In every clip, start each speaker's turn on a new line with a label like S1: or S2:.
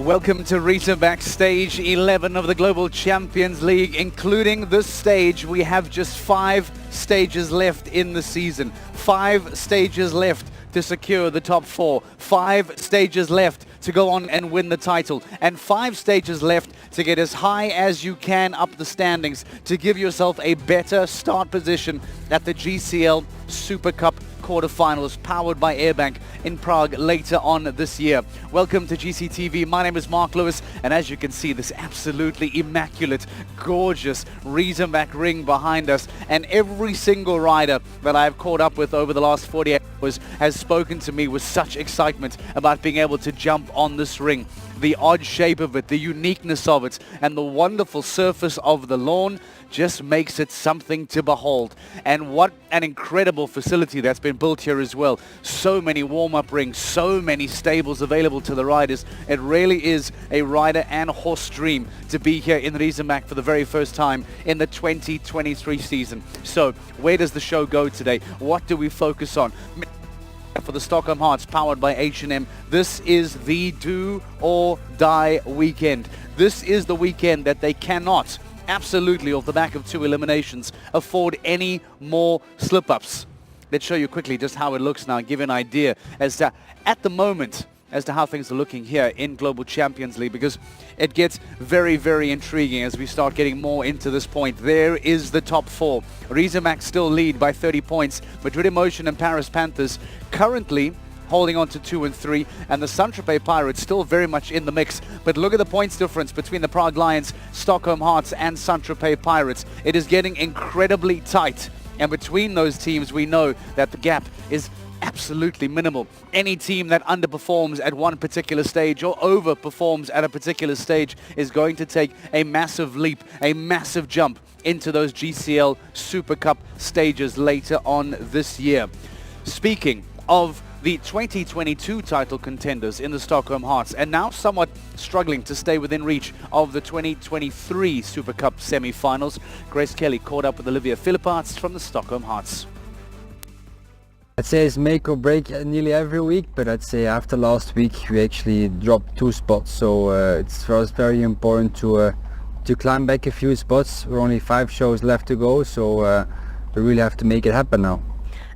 S1: Welcome to Riesenbeck, stage 11 of the Global Champions League. Including this stage, we have just 5 stages left in the season. 5 stages left to secure the top 4. 5 stages left to go on and win the title. And 5 stages left to get as high as you can up the standings to give yourself a better start position at the GCL Super Cup quarterfinals, powered by Airbank in Prague later on this year. Welcome to GCTV. My name is Mark Lewis, and as you can see, this absolutely immaculate, gorgeous Riesenbeck ring behind us, and every single rider that I've caught up with over the last 48 hours has spoken to me with such excitement about being able to jump on this ring. The odd shape of it, the uniqueness of it, and the wonderful surface of the lawn just makes it something to behold. And what an incredible facility that's been built here as well. So many warm-up rings, so many stables available to the riders. It really is a rider and horse dream to be here in Riesenbeck for the very first time in the 2023 season. So where does the show go today? What do we focus on? For the Stockholm Hearts, powered by H&M, this is the do or die weekend. This is the weekend that they cannot, absolutely off the back of 2 eliminations, afford any more slip-ups. Let's show you quickly just how it looks now and give you an idea as to, at the moment, as to how things are looking here in Global Champions League, because it gets very, very intriguing as we start getting more into this point. There is the top 4. Riesenbeck still lead by 30 points. Madrid Emotion and Paris Panthers currently holding on to 2 and 3, and the Saint-Tropez Pirates still very much in the mix. But look at the points difference between the Prague Lions, Stockholm Hearts and Saint-Tropez Pirates. It is getting incredibly tight, and between those teams we know that the gap is absolutely minimal. Any team that underperforms at one particular stage or overperforms at a particular stage is going to take a massive leap, a massive jump into those GCL Super Cup stages later on this year. Speaking of the 2022 title contenders in the Stockholm Hearts, and now somewhat struggling to stay within reach of the 2023 Super Cup semi-finals, Grace Kelly caught up with Olivia Philipparts from the Stockholm Hearts.
S2: I'd say it's make or break nearly every week, but I'd say after last week we actually dropped 2 spots, so it's for us very important to climb back a few spots. We're only 5 shows left to go, so we really have to make it happen now.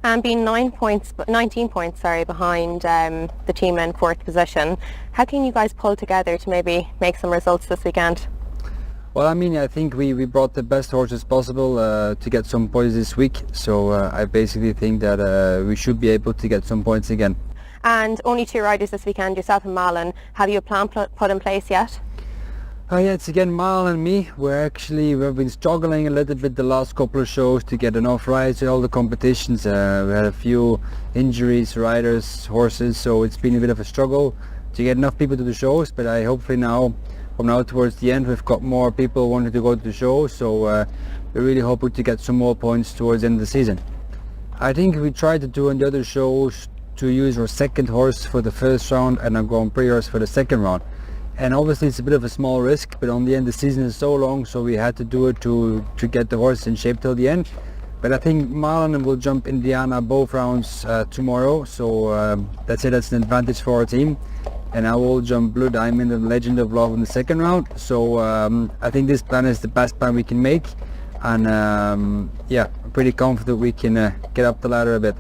S3: And being 19 points behind the team in 4th position, how can you guys pull together to maybe make some results this weekend?
S2: Well, I mean, I think we brought the best horses possible to get some points this week, so I basically think that we should be able to get some points again.
S3: And only 2 riders this weekend, yourself and Malin. Have you a plan put in place yet?
S2: Yeah, it's again Malin and me. We've been struggling a little bit the last couple of shows to get enough rides at all the competitions. We had a few injuries, riders, horses, so it's been a bit of a struggle to get enough people to the shows, but I hopefully now, from now towards the end, we've got more people wanting to go to the show, so we're really hoping to get some more points towards the end of the season. I think we tried to do on the other shows to use our 2nd horse for the 1st round and our Grand Prix horse for the 2nd round. And obviously it's a bit of a small risk, but on the end the season is so long, so we had to do it to get the horse in shape till the end. But I think Marlon will jump Indiana both rounds tomorrow, so that's an advantage for our team. And I will jump Blue Diamond and Legend of Love in the 2nd round. So I think this plan is the best plan we can make, and yeah, I'm pretty confident we can get up the ladder a bit.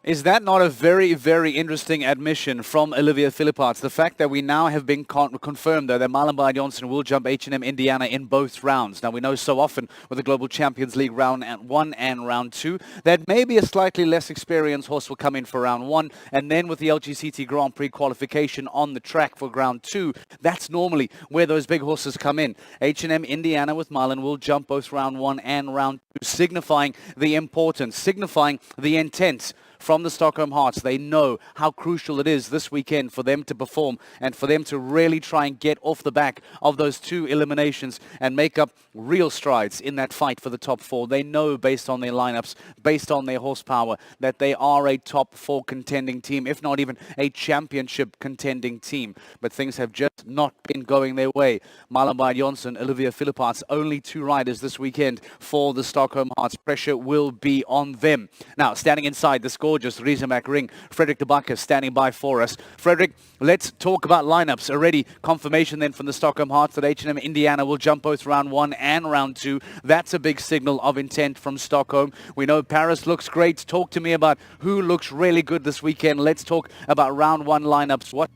S1: Is that not a very, very interesting admission from Olivia Philipparts? The fact that we now have been confirmed that Malin Johnson will jump H&M Indiana in both rounds. Now, we know so often with the Global Champions League round 1 and round 2 that maybe a slightly less experienced horse will come in for round 1, and then with the LGCT Grand Prix qualification on the track for round 2, that's normally where those big horses come in. H&M Indiana with Malin will jump both round 1 and round 2, signifying the importance, signifying the intent from the Stockholm Hearts. They know how crucial it is this weekend for them to perform and for them to really try and get off the back of those 2 eliminations and make up real strides in that fight for the top 4. They know, based on their lineups, based on their horsepower, that they are a top 4 contending team, if not even a championship contending team. But things have just not been going their way. Malin Johnson, Olivia Philipparts, only 2 riders this weekend for the Stockholm Hearts. Pressure will be on them. Now, standing inside the score gorgeous Riesenbeck ring. Frederick de Backer standing by for us. Frederick, let's talk about lineups. Already confirmation then from the Stockholm Hearts that H&M Indiana will jump both round 1 and round 2. That's a big signal of intent from Stockholm. We know Paris looks great. Talk to me about who looks really good this weekend. Let's talk about round 1 lineups. What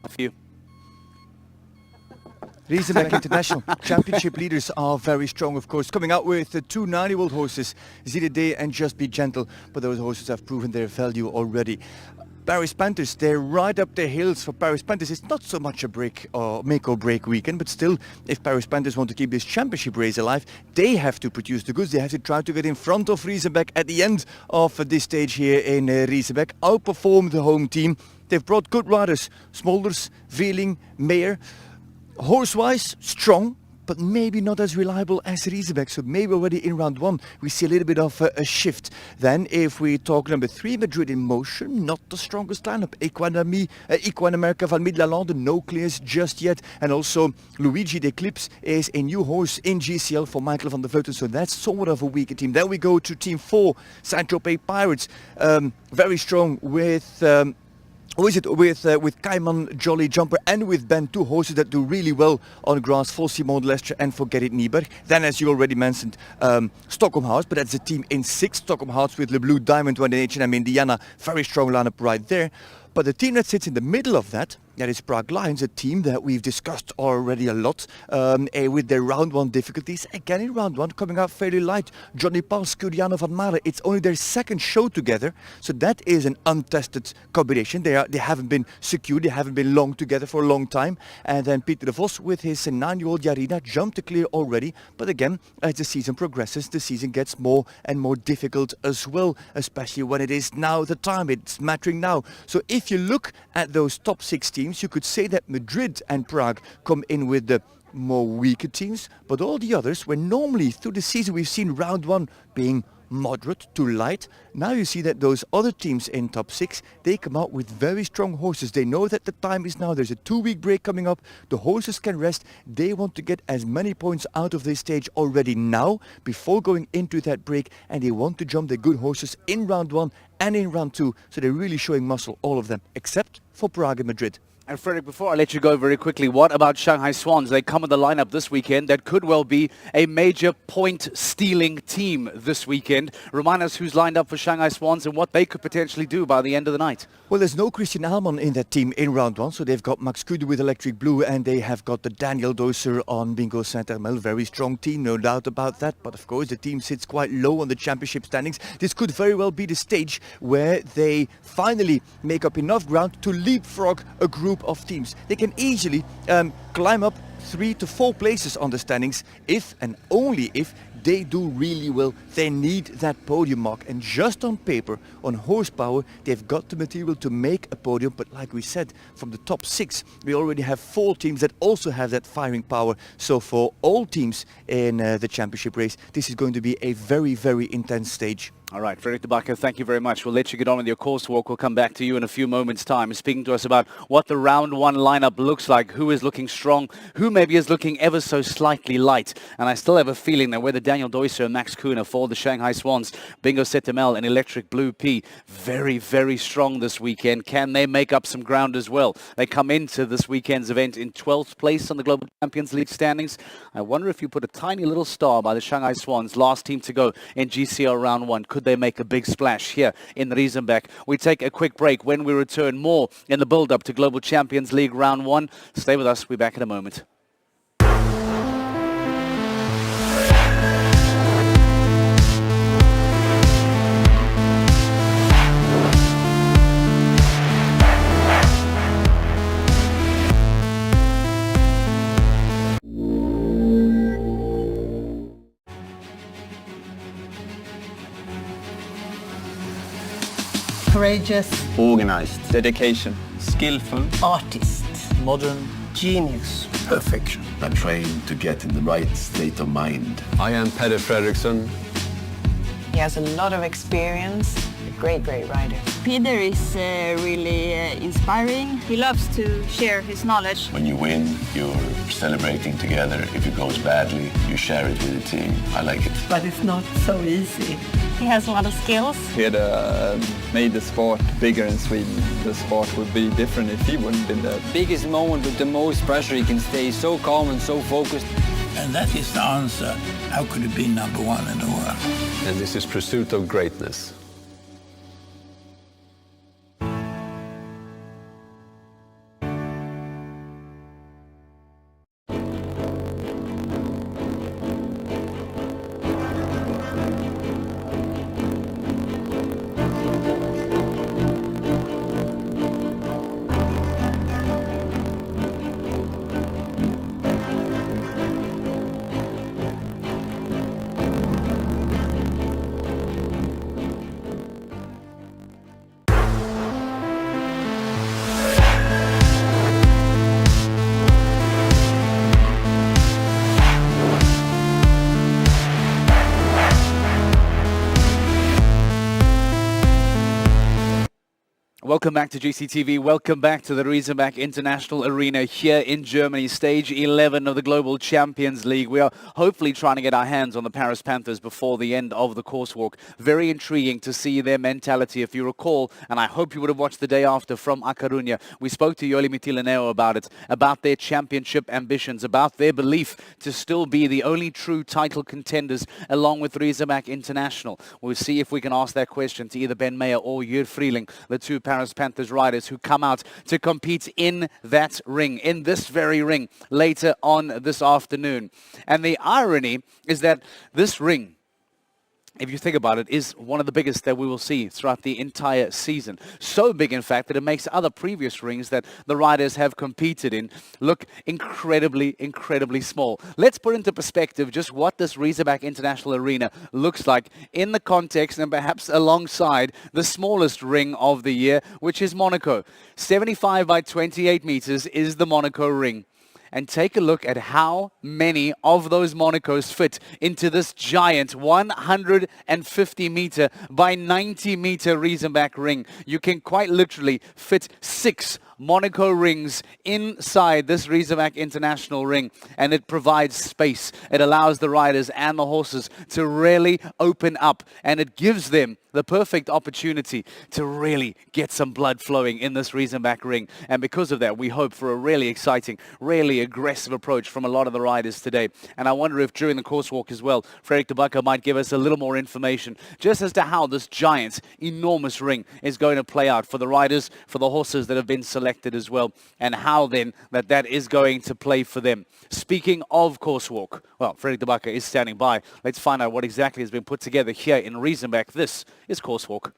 S1: for you?
S4: Riesenbeck International Championship leaders are very strong, of course, coming out with the 2 90-volt horses, Zidide and Just Be Gentle, but those horses have proven their value already. Paris Panthers, they're right up the hills. For Paris Panthers, it's not so much a break or make or break weekend, but still, if Paris Panthers want to keep this championship race alive, they have to produce the goods. They have to try to get in front of Riesenbeck at the end of this stage here in Riesenbeck, outperform the home team. They've brought good riders, Smolders, Veerling, Mayer. Horse-wise, strong, but maybe not as reliable as Riesenbeck. So maybe already in round 1 we see a little bit of a shift. Then if we talk number 3, Madrid in Motion, not the strongest lineup. Equine America, Van Middelande, no clears just yet. And also Luigi de Eclipse is a new horse in GCL for Michael van der Vleuten. So that's somewhat of a weaker team. Then we go to team 4, Saint-Tropez Pirates. Very strong with... with Cayman, Jolly Jumper and with Ben, 2 horses that do really well on grass for Simon Lestre and for Gerrit Nieberg. Then, as you already mentioned, Stockholm Hearts, but that's a team in 6. Stockholm Hearts with Le Blue Diamond, when H&M Indiana, very strong lineup right there. But the team that sits in the middle of that is Prague Lions, a team that we've discussed already a lot with their round 1 difficulties. Again in round 1 coming out fairly light. Johnny Paul, Scuriano van Mare, it's only their 2nd show together. So that is an untested combination. They haven't been secured, they haven't been long together for a long time. And then Peter de Vos with his 9-year-old Yarina jumped to clear already. But again, as the season progresses, the season gets more and more difficult as well, especially when it is now the time, it's mattering now. So if you look at those top 6 teams, you could say that Madrid and Prague come in with the more weaker teams, but all the others, where normally through the season we've seen round 1 being moderate to light, now you see that those other teams in top 6, they come out with very strong horses. They know that the time is now. There's a 2-week break coming up. The horses can rest. They want to get as many points out of this stage already now before going into that break, and they want to jump the good horses in round 1 and in round 2. So they're really showing muscle, all of them, except for Prague and Madrid.
S1: And Frederick, before I let you go very quickly, what about Shanghai Swans? They come in the lineup this weekend. That could well be a major point-stealing team this weekend. Remind us who's lined up for Shanghai Swans and what they could potentially do by the end of the night.
S4: Well, there's no Christian Alman in that team in round 1, so they've got Max Kude with Electric Blue, and they have got the Daniel Doser on Bingo Saint-Hermel. Very strong team, no doubt about that. But of course, the team sits quite low on the championship standings. This could very well be the stage where they finally make up enough ground to leapfrog a group of teams. They can easily climb up 3 to 4 places on the standings if and only if they do really well. They need that podium mark, and just on paper, on horsepower, they've got the material to make a podium. But like we said, from the top 6 we already have 4 teams that also have that firing power. So for all teams in the championship race, this is going to be a very, very intense stage.
S1: All right, Frederick de Backer, thank you very much. We'll let you get on with your course walk. We'll come back to you in a few moments' time, speaking to us about what the round 1 lineup looks like, who is looking strong, who maybe is looking ever so slightly light. And I still have a feeling that whether Daniel Doiser and Max Kuhne for the Shanghai Swans, Bingo Saint-Hermel and Electric Blue P, very, very strong this weekend. Can they make up some ground as well? They come into this weekend's event in 12th place on the Global Champions League standings. I wonder if you put a tiny little star by the Shanghai Swans, last team to go in GCL round 1. Could they make a big splash here in Riesenbeck? We take a quick break. When we return, more in the build-up to Global Champions League round 1. Stay with us. We'll be back in a moment.
S5: Courageous,
S6: organized, dedication, skillful,
S5: artist,
S6: modern,
S5: genius,
S7: perfection. I'm trying to get in the right state of mind.
S8: I am Peder Fredriksson.
S5: He has a lot of experience, a great rider.
S7: Peter is really inspiring. He loves to share his knowledge.
S8: When you win, you're celebrating together. If it goes badly, you share it with the team. I like it.
S9: But it's not so easy.
S7: He has a lot of skills.
S6: He had made the sport bigger in Sweden. The sport would be different if he wouldn't been there.
S10: Biggest moment with the most pressure, he can stay so calm and so focused.
S9: And that is the answer. How could it be number one in the world?
S11: And this is pursuit of greatness.
S1: Welcome back to GCTV. Welcome back to the Riesenbeck International Arena here in Germany, stage 11 of the Global Champions League. We are hopefully trying to get our hands on the Paris Panthers before the end of the course walk. Very intriguing to see their mentality. If you recall, and I hope you would have watched the day after from A Coruña, we spoke to Yoli Mitilaneo about it, about their championship ambitions, about their belief to still be the only true title contenders along with Riesenbeck International. We'll see if we can ask that question to either Ben Mayer or Jür Frieling, the two Paris Panthers riders who come out to compete in that ring, in this very ring, later on this afternoon. And the irony is that this ring, if you think about it, is one of the biggest that we will see throughout the entire season. So big, in fact, that it makes other previous rings that the riders have competed in look incredibly, incredibly small. Let's put into perspective just what this Riesenbeck International Arena looks like in the context and perhaps alongside the smallest ring of the year, which is Monaco. 75 by 28 meters is the Monaco ring. And take a look at how many of those Monacos fit into this giant 150 meter by 90 meter Riesenbeck ring. You can quite literally fit 6 Monaco rings inside this Riesenbeck International ring, and it provides space. It allows the riders and the horses to really open up, and it gives them the perfect opportunity to really get some blood flowing in this Riesenbeck ring. And because of that, we hope for a really exciting, really aggressive approach from a lot of the riders today. And I wonder if during the course walk as well, Frederik de Backer might give us a little more information just as to how this giant, enormous ring is going to play out for the riders, for the horses that have been selected as well, and how then that is going to play for them. Speaking of course walk, well, Frederik de Backer is standing by. Let's find out what exactly has been put together here in Riesenbeck. This is course walk.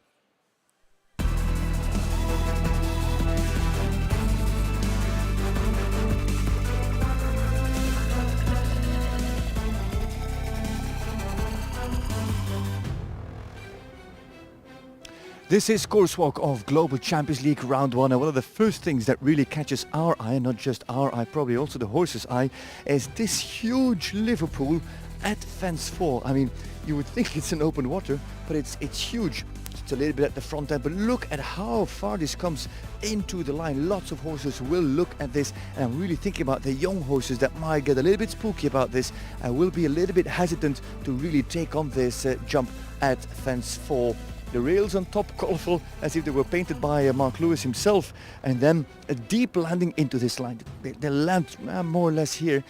S4: This is course walk of Global Champions League round 1, and one of the first things that really catches our eye, not just our eye, probably also the horse's eye, is this huge Liverpool at fence 4. I mean, you would think it's an open water, but it's huge. It's a little bit at the front end, but look at how far this comes into the line. Lots of horses will look at this, and I'm really thinking about the young horses that might get a little bit spooky about this and will be a little bit hesitant to really take on this jump at fence 4. The rails on top, colourful, as if they were painted by Mark Lewis himself, and then a deep landing into this line. They land more or less here.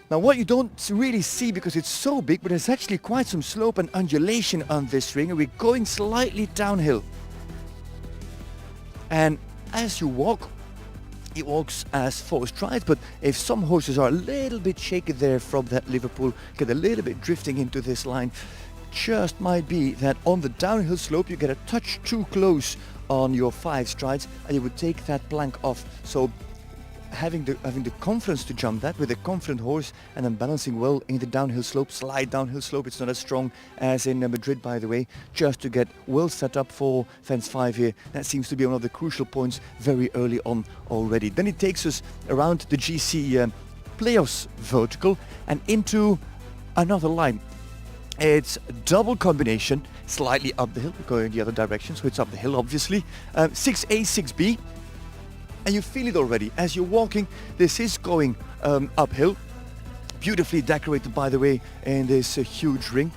S4: Now what you don't really see because it's so big, but there's actually quite some slope and undulation on this ring, and we're going slightly downhill. And as you walk, it walks as 4 strides, but if some horses are a little bit shaky there from that Liverpool, get a little bit drifting into this line, just might be that on the downhill slope you get a touch too close on your 5 strides and you would take that plank off. So having the confidence to jump that with a confident horse and then balancing well in the downhill slope, slide downhill slope. It's not as strong as in Madrid, by the way, just to get well set up for fence 5 here. That seems to be one of the crucial points very early on already. Then it takes us around the GC playoffs vertical and into another line. It's double combination, slightly up the hill, going the other direction, so it's up the hill obviously. 6A, 6B, and you feel it already. As you're walking, this is going uphill. Beautifully decorated, by the way, in this huge ring.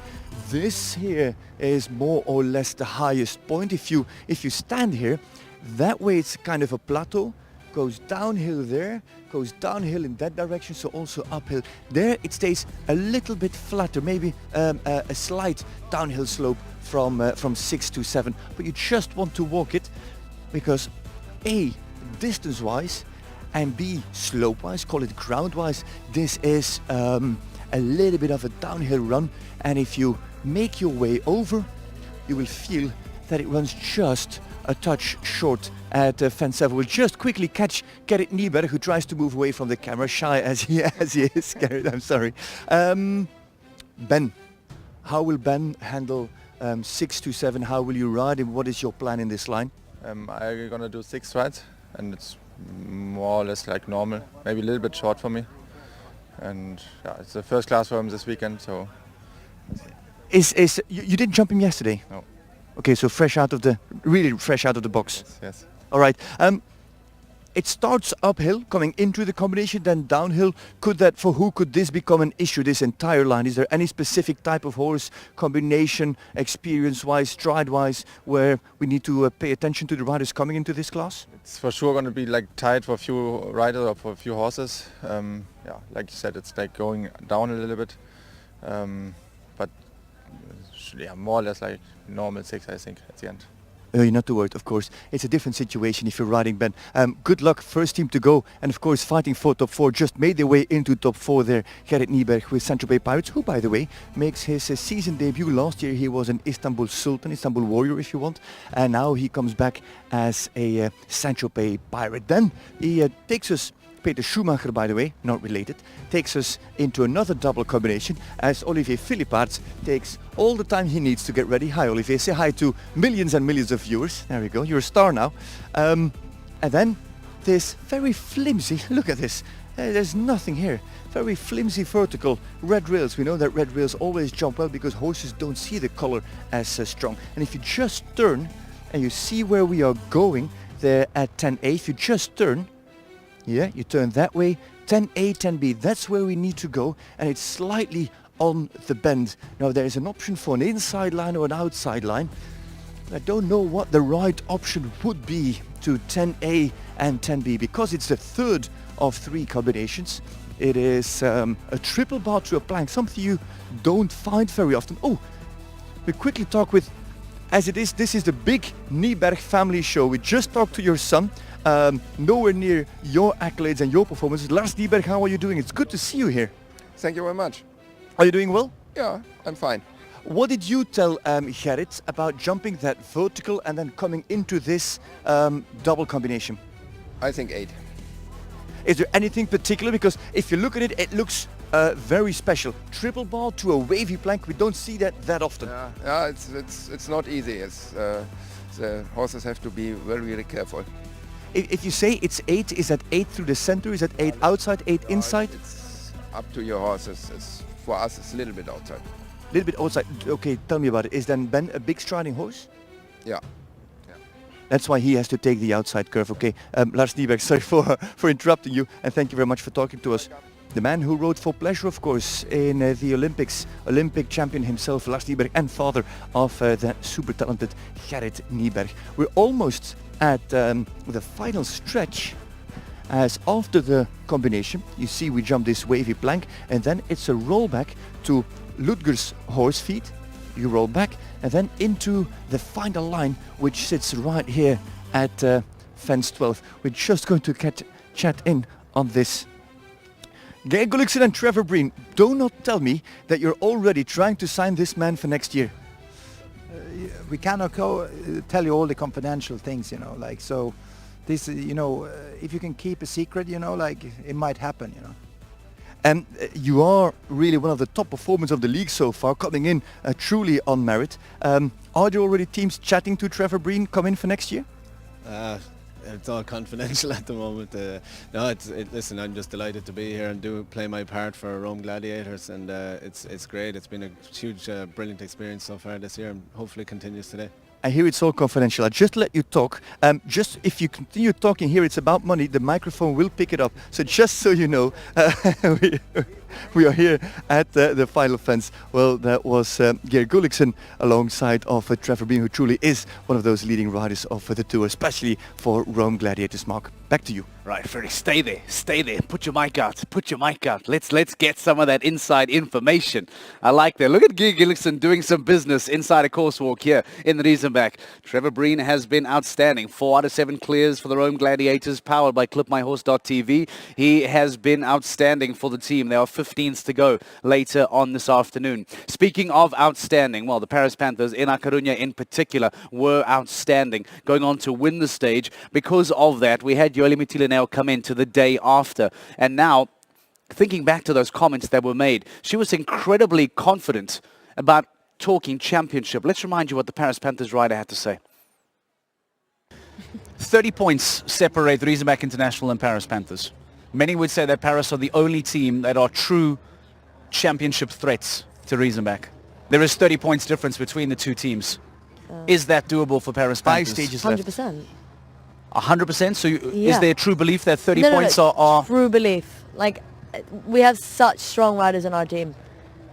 S4: This here is more or less the highest point. If you stand here, that way it's kind of a plateau. Goes downhill there, goes downhill in that direction, so also uphill. There it stays a little bit flatter, maybe a slight downhill slope from 6 to 7. But you just want to walk it because A, distance-wise, and B, slope-wise, call it ground-wise, this is a little bit of a downhill run. And if you make your way over, you will feel that it runs just a touch short at fence 7. We'll just quickly catch Gerrit Nieberg, who tries to move away from the camera, shy as he is. Gerrit, I'm sorry. Ben, how will Ben handle 6 to 7? How will you ride, and what is your plan in this line?
S12: I'm gonna do 6 rides, and it's more or less like normal, maybe a little bit short for me. And yeah, it's the first class for him this weekend, so.
S4: You didn't jump him yesterday?
S12: No.
S4: Okay, so really fresh out of the box.
S12: Yes.
S4: All right. It starts uphill, coming into the combination, then downhill. For who could this become an issue, this entire line? Is there any specific type of horse, combination, experience-wise, stride-wise, where we need to pay attention to the riders coming into this class?
S12: It's for sure going to be like tight for a few riders or for a few horses. Yeah, like you said, it's like going down a little bit. But yeah, more or less like normal 6, I think, at the end.
S4: You're not too worried, of course. It's a different situation if you're riding, Ben. Good luck, first team to go, and of course fighting for top 4. Just made their way into top 4 there. Gerrit Nieberg with Saint-Tropez Pirates, who, by the way, makes his season debut. Last year he was an Istanbul Sultan, Istanbul Warrior if you want, and now he comes back as a Saint-Tropez Pirate. Then he takes us, Peter Schumacher, by the way, not related, takes us into another double combination as Olivier Philippaerts takes all the time he needs to get ready. Hi Olivier, say hi to millions and millions of viewers. There we go, you're a star now. And then this very flimsy, look at this, there's nothing here. Very flimsy vertical red rails. We know that red rails always jump well because horses don't see the color as strong. And if you just turn and you see where we are going there at 10A, if you just turn, yeah, you turn that way, 10A, 10B, that's where we need to go, and it's slightly on the bend. Now there is an option for an inside line or an outside line. I don't know what the right option would be to 10A and 10B because it's the third of 3 combinations. It is a triple bar to a plank, something you don't find very often. Oh, we quickly talk with, as it is, this is the big Nieberg family show. We just talked to your son. Nowhere near your accolades and your performances. Lars Nieberg, how are you doing? It's good to see you here.
S13: Thank you very much.
S4: Are you doing well?
S13: Yeah, I'm fine.
S4: What did you tell Gerrit about jumping that vertical and then coming into this double combination?
S13: I think 8.
S4: Is there anything particular? Because if you look at it, it looks very special. Triple bar to a wavy plank, we don't see that often.
S13: Yeah, it's not easy. The horses have to be very careful.
S4: If you say it's 8, is that 8 through the center? Is that 8 outside, 8 inside?
S13: It's up to your horses. For us, it's a little bit outside.
S4: A little bit outside. Okay, tell me about it. Is then Ben a big striding horse?
S13: Yeah.
S4: That's why he has to take the outside curve. Okay, Lars Nieberg, sorry for interrupting you, and thank you very much for talking to us. The man who rode for pleasure, of course, in the Olympics, Olympic champion himself, Lars Nieberg, and father of that super talented Gerrit Nieberg. We're almost at the final stretch, as after the combination, you see we jump this wavy plank, and then it's a rollback to Ludger's horse feet. You roll back, and then into the final line, which sits right here at fence 12. We're just going to chat in on this. Geir Gulliksen and Trevor Breen, do not tell me that you're already trying to sign this man for next year.
S14: We cannot tell you all the confidential things, you know, like, so this, you know, if you can keep a secret, you know, like, it might happen, you know.
S4: And you are really one of the top performers of the league so far, coming in truly on merit. Are there already teams chatting to Trevor Breen come in for next year?
S11: it's all confidential at the moment. No, listen, I'm just delighted to be here and play my part for Rome Gladiators, and it's great. It's been a huge, brilliant experience so far this year, and hopefully continues today.
S4: I hear it's all confidential. I just let you talk. Just if you continue talking here, it's about money. The microphone will pick it up. So just so you know, we are here at the final fence. Well, that was Geir Gulliksen alongside of Trevor Breen, who truly is one of those leading riders of the tour, especially for Rome Gladiators. Mark, back to you.
S1: Right, Freddie, stay there. Put your mic out. Let's get some of that inside information. I like that. Look at Geir Gulliksen doing some business inside a course walk here in the Riesenbeck. Trevor Breen has been outstanding. 4 out of 7 clears for the Rome Gladiators, powered by clipmyhorse.tv. He has been outstanding for the team. There are 15s to go later on this afternoon. Speaking of outstanding, well, the Paris Panthers in A Coruña in particular were outstanding, going on to win the stage. Because of that, we had Yoli Mitilineo come in to the day after. And now, thinking back to those comments that were made, she was incredibly confident about talking championship. Let's remind you what the Paris Panthers rider had to say. 30 points separate Riesenbeck International and Paris Panthers. Many would say that Paris are the only team that are true championship threats to Riesenbeck. There is 30 points difference between the two teams. Is that doable for Paris Panthers?
S4: 5 stages left.
S15: 100%.
S1: 100%? So is there true belief that 30 points are...
S15: True belief. Like, we have such strong riders in our team.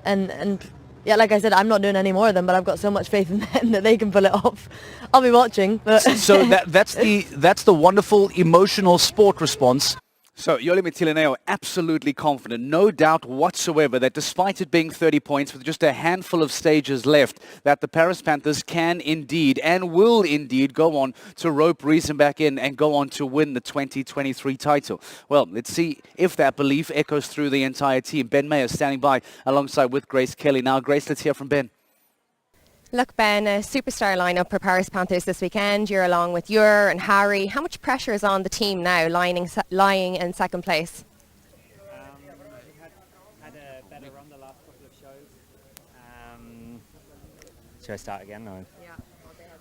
S15: And yeah, like I said, I'm not doing any more of them, but I've got so much faith in them that they can pull it off. I'll be watching. But
S1: so that's the wonderful emotional sport response. So Yoli Mitilineo absolutely confident, no doubt whatsoever that despite it being 30 points with just a handful of stages left, that the Paris Panthers can indeed and will indeed go on to rope Riesenbeck in and go on to win the 2023 title. Well, let's see if that belief echoes through the entire team. Ben Mayer standing by alongside with Grace Kelly. Now, Grace, let's hear from Ben.
S3: Look, Ben, a superstar lineup for Paris Panthers this weekend. You're along with Ur and Harry. How much pressure is on the team now, lying in second place?
S10: We had a better run the last couple of shows. Should I start again? Or?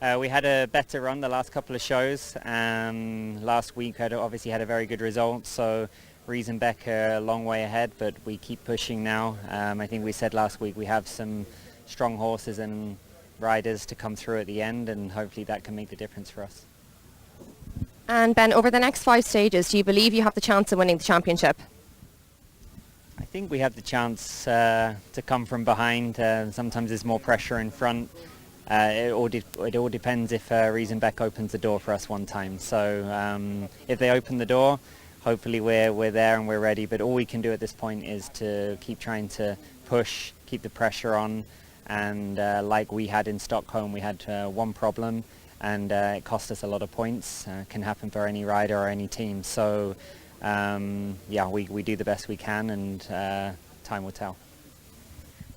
S10: Yeah. We had a better run the last couple of shows. Last week obviously had a very good result, so Riesenbeck a long way ahead, but we keep pushing now. I think we said last week we have some strong horses and riders to come through at the end, and hopefully that can make the difference for us.
S3: And Ben, over the next 5 stages, do you believe you have the chance of winning the championship?
S10: I think we have the chance to come from behind. Sometimes there's more pressure in front. It all depends if Riesenbeck opens the door for us one time. So if they open the door, hopefully we're there and we're ready. But all we can do at this point is to keep trying to push, keep the pressure on. And like we had in Stockholm, we had one problem, and it cost us a lot of points. Can happen for any rider or any team. So yeah, we do the best we can, and time will tell.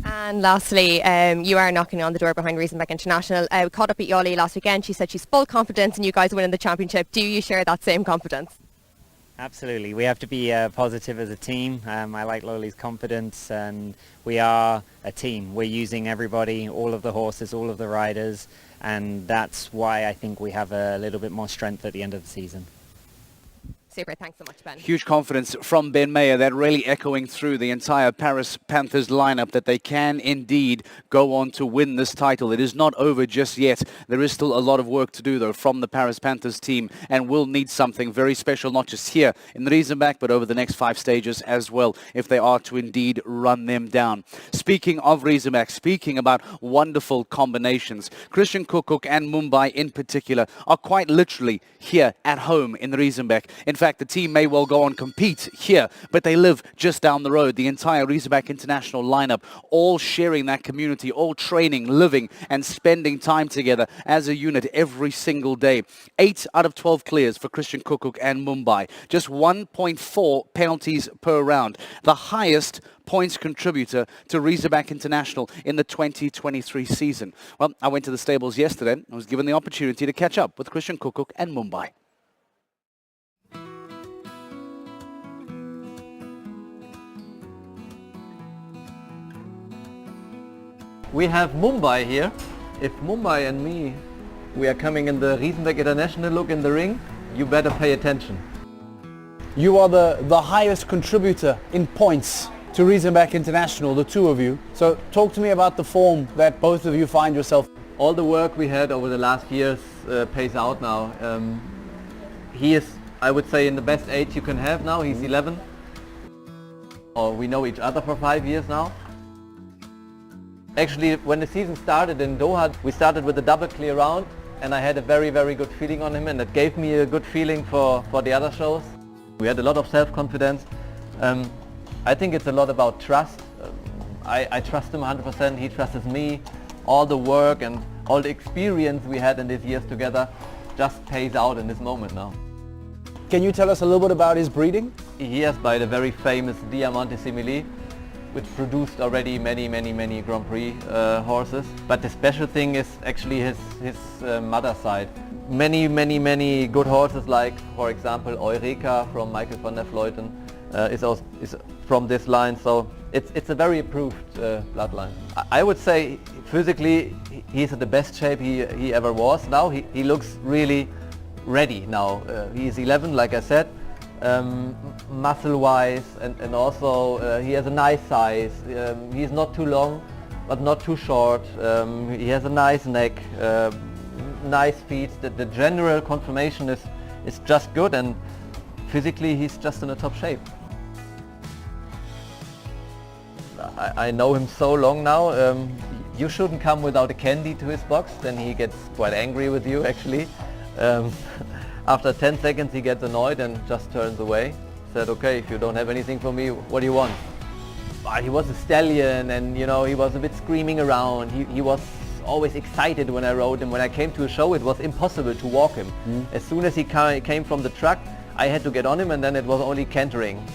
S3: And lastly, you are knocking on the door behind Riesenbeck International. We caught up with Yoli last weekend. She said she's full confidence in you guys winning the championship. Do you share that same confidence?
S10: Absolutely. We have to be positive as a team. I like Loli's confidence, and we are a team. We're using everybody, all of the horses, all of the riders, and that's why I think we have a little bit more strength at the end of the season.
S3: Super, thanks so much, Ben.
S1: Huge confidence from Ben Mayer, that really echoing through the entire Paris Panthers lineup, that they can indeed go on to win this title. It is not over just yet. There is still a lot of work to do, though, from the Paris Panthers team, and will need something very special, not just here in the Riesenbeck, but over the next 5 stages as well, if they are to indeed run them down. Speaking of Riesenbeck, speaking about wonderful combinations, Christian Kukuk and Mumbai in particular are quite literally here at home in the Riesenbeck. In fact, the team may well go on compete here, but they live just down the road. The entire Riesenbeck International lineup, all sharing that community, all training, living and spending time together as a unit every single day. 8 out of 12 clears for Christian Kukuk and Mumbai. Just 1.4 penalties per round. The highest points contributor to Riesenbeck International in the 2023 season. Well, I went to the stables yesterday and was given the opportunity to catch up with Christian Kukuk and Mumbai.
S16: We have Mumbai here. If Mumbai and me, we are coming in the Riesenbeck International look in the ring, you better pay attention.
S17: You are the highest contributor in points to Riesenbeck International, the two of you. So talk to me about the form that both of you find yourself.
S16: All the work we had over the last years pays out now. He is, I would say, in the best age you can have now. He's 11. We know each other for 5 years now. Actually, when the season started in Doha, we started with a double clear round, and I had a very, very good feeling on him, and that gave me a good feeling for the other shows. We had a lot of self-confidence. I think it's a lot about trust. I trust him 100%, he trusts me. All the work and all the experience we had in these years together just pays out in this moment now.
S17: Can you tell us a little bit about his breeding?
S16: He has by the very famous Diamante Simili, which produced already many Grand Prix horses. But the special thing is actually his mother side. Many good horses, like for example Eureka from Michael van der Vleuten is from this line. So it's a very approved bloodline. I would say physically he's in the best shape he ever was. Now he looks really ready now. He's 11, like I said. Muscle-wise and also he has a nice size. He's not too long but not too short. He has a nice neck, nice feet. The general conformation is just good, and physically he's just in a top shape. I know him so long now. You shouldn't come without a candy to his box, then he gets quite angry with you actually. After 10 seconds he gets annoyed and just turns away. Said, okay, if you don't have anything for me, what do you want? He was a stallion, and you know, he was a bit screaming around. He was always excited when I rode him. When I came to a show, it was impossible to walk him. As soon as he came from the truck, I had to get on him, and then it was only cantering.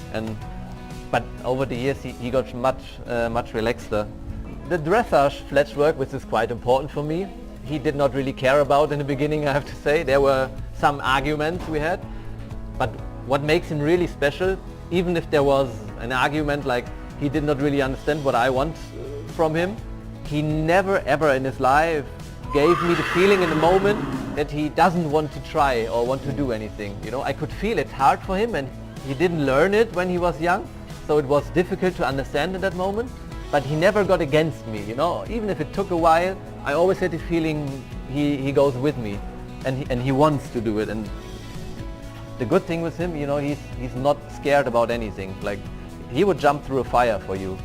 S16: But over the years he got much relaxeder. The dressage fletch work, which is quite important for me, he did not really care about in the beginning, I have to say. There were some arguments we had, but what makes him really special, even if there was an argument like he did not really understand what I want from him, he never ever in his life gave me the feeling in the moment that he doesn't want to try or want to do anything. You know, I could feel it's hard for him, and he didn't learn it when he was young, so it was difficult to understand in that moment. But he never got against me, you know. Even if it took a while, I always had the feeling he goes with me, and he wants to do it. And the good thing with him, you know, he's not scared about anything. Like, he would jump through a fire for you.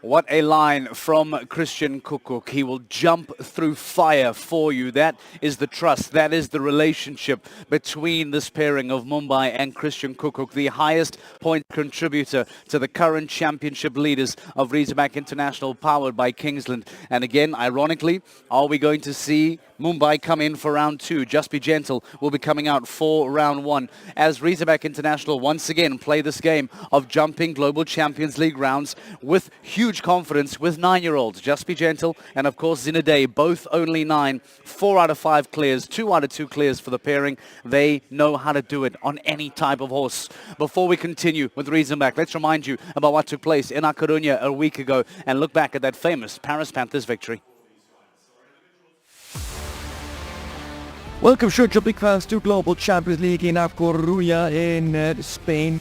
S1: What a line from Christian Kuckuck. He will jump through fire for you. That is the trust. That is the relationship between this pairing of Mumbai and Christian Kuckuck, the highest point contributor to the current championship leaders of Riesenbeck International, powered by Kingsland. And again, ironically, are we going to see Mumbai come in for round 2? Just Be Gentle will be coming out for round 1 as Riesenbeck International once again play this game of jumping Global Champions League rounds with huge confidence with 9-year-olds. Just Be Gentle and of course Zinedine, both only 9. 4 out of 5 clears, 2 out of 2 clears for the pairing. They know how to do it on any type of horse. Before we continue with Riesenbeck, let's remind you about what took place in A Coruña a week ago and look back at that famous Paris Panthers victory.
S4: Welcome, Church of Big Fans, to Global Champions League in A Coruña in Spain.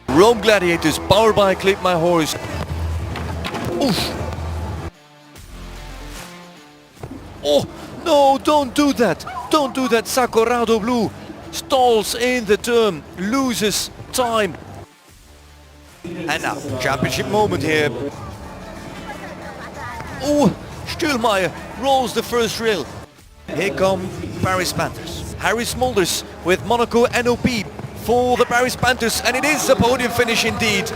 S4: Rome Gladiators, powered by Clip My Horse. Oof. Oh, no, don't do that. Don't do that. Sacorado Blue stalls in the turn, loses time. And now, championship moment here. Oh, Stühlmeier rolls the first rail. Here come Paris Panthers. Harry Smulders with Monaco NOP for the Paris Panthers, and it is a podium finish indeed.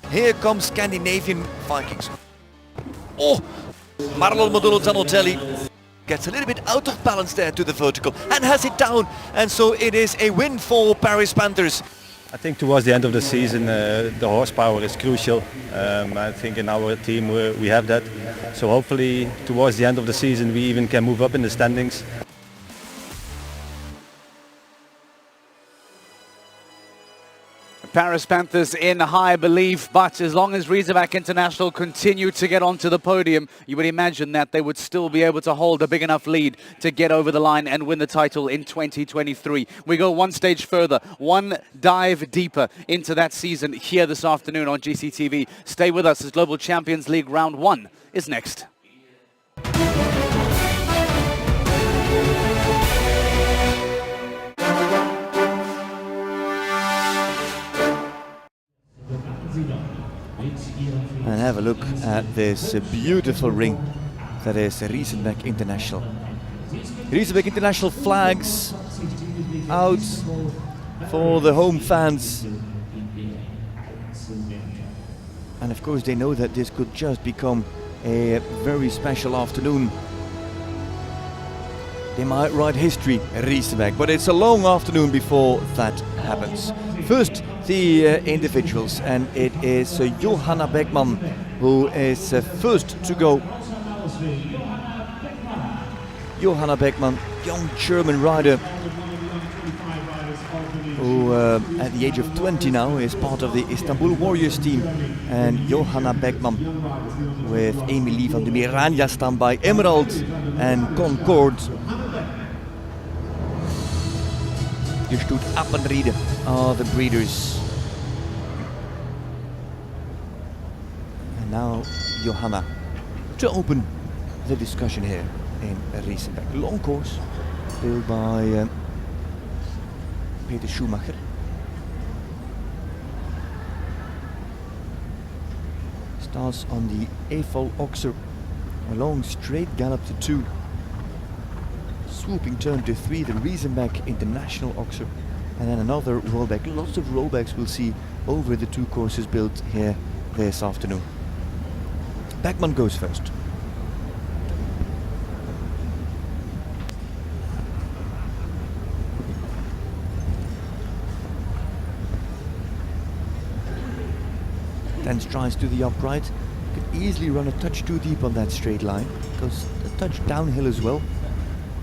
S4: Here comes Scandinavian Vikings. Oh, Marlon Modolo Zanotelli gets a little bit out of balance there to the vertical and has it down, and so it is a win for Paris Panthers.
S18: I think towards the end of the season the horsepower is crucial. I think in our team we have that. So hopefully towards the end of the season we even can move up in the standings.
S1: Paris Panthers in high belief, but as long as Riesenbeck International continue to get onto the podium, you would imagine that they would still be able to hold a big enough lead to get over the line and win the title in 2023. We go one stage further, one dive deeper into that season here this afternoon on GCTV. Stay with us as Global Champions League Round 1 is next.
S4: And have a look at this beautiful ring that is Riesenbeck International. Riesenbeck International flags out for the home fans. And of course they know that this could just become a very special afternoon. They might write history, Riesenbeck, but it's a long afternoon before that happens. First, the individuals, and it is Johanna Beckmann who is first to go. Johanna Beckmann, young German rider who at the age of 20 now is part of the Istanbul Warriors team, and Johanna Beckmann with Emilie van de Miranja staan by Emerald and Concord. Hier stood Appenriede are the breeders. And now Johanna to open the discussion here in Riesenbeck. Long course built by Peter Schumacher. Starts on the Eiffel Oxer. A long straight gallop to 2. Swooping turn to 3, the Riesenbeck International Oxer, and then another rollback. Lots of rollbacks we'll see over the 2 courses built here this afternoon. Beckmann goes first. Then strides to the upright. Could easily run a touch too deep on that straight line. Goes a touch downhill as well.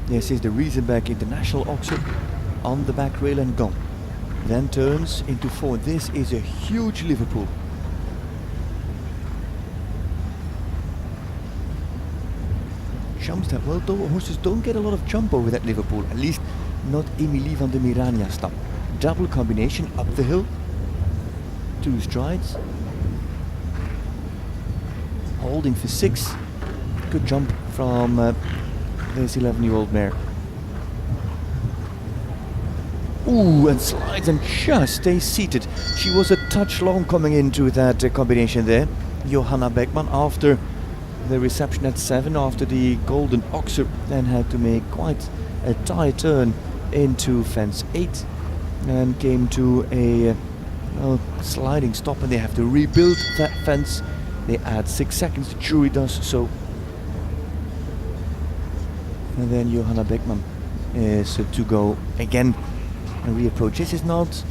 S4: This is the Riesenbeck International Oxer on the back rail and gone. Then turns into 4. This is a huge Liverpool. Jumps that well, though horses don't get a lot of jump over that Liverpool, at least not Emilie van de Miranja stam. Double combination up the hill. 2 strides. Holding for 6. Good jump from this 11-year-old mare. Ooh, and slides and just stays seated. She was a touch long coming into that combination there. Johanna Beckmann, after the reception at 7, after the Golden Oxer, then had to make quite a tight turn into fence 8 and came to a sliding stop, and they have to rebuild that fence. They add 6 seconds, the jury does so. And then Johanna Beckmann is to go again and reapproach. This is not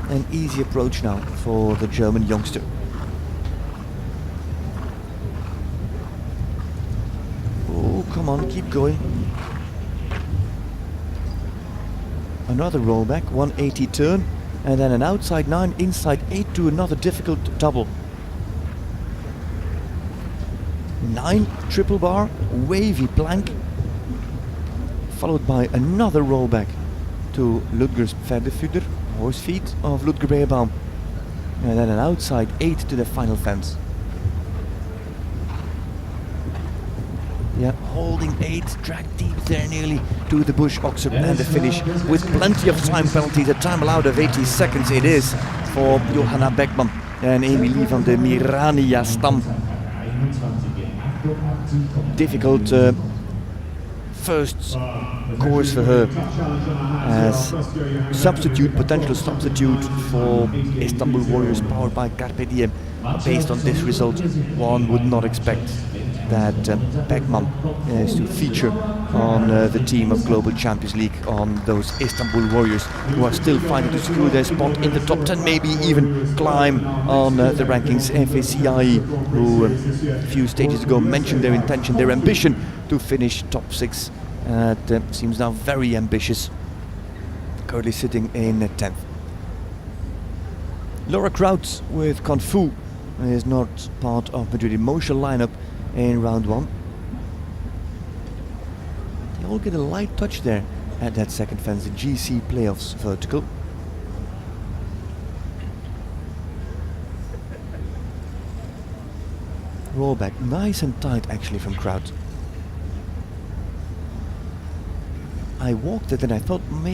S4: an easy approach now for the German youngster. Oh, come on, keep going. Another rollback, 180 turn, and then an outside 9, inside 8 to another difficult double. 9 triple bar, wavy plank, followed by another rollback to Ludger's Pferdefütter, horse feet of Ludger Beerbaum, and then an outside 8 to the final fence. Yeah, holding 8, dragged deep there nearly to the Bush Oxer, and the finish with plenty of time penalties. A time allowed of 80 seconds it is for Johanna Beckmann and Emilie van de Miranja stam. Difficult first course for her as substitute, potential substitute for Istanbul Warriors powered by Carpe Diem. Based on this result, one would not expect that Beckmann is to feature on the team of Global Champions League, on those Istanbul Warriors who are still fighting to secure their spot in the top 10, maybe even climb on the rankings. FACI, who a few stages ago mentioned their intention, their ambition to finish top 6, seems now very ambitious, currently sitting in 10th. Laura Kraut with Kung Fu is not part of Madrid Emotional lineup in round 1. They all get a light touch there at that second fence, the GC playoffs vertical. Rollback, nice and tight actually from Kraut. I walked it and I thought maybe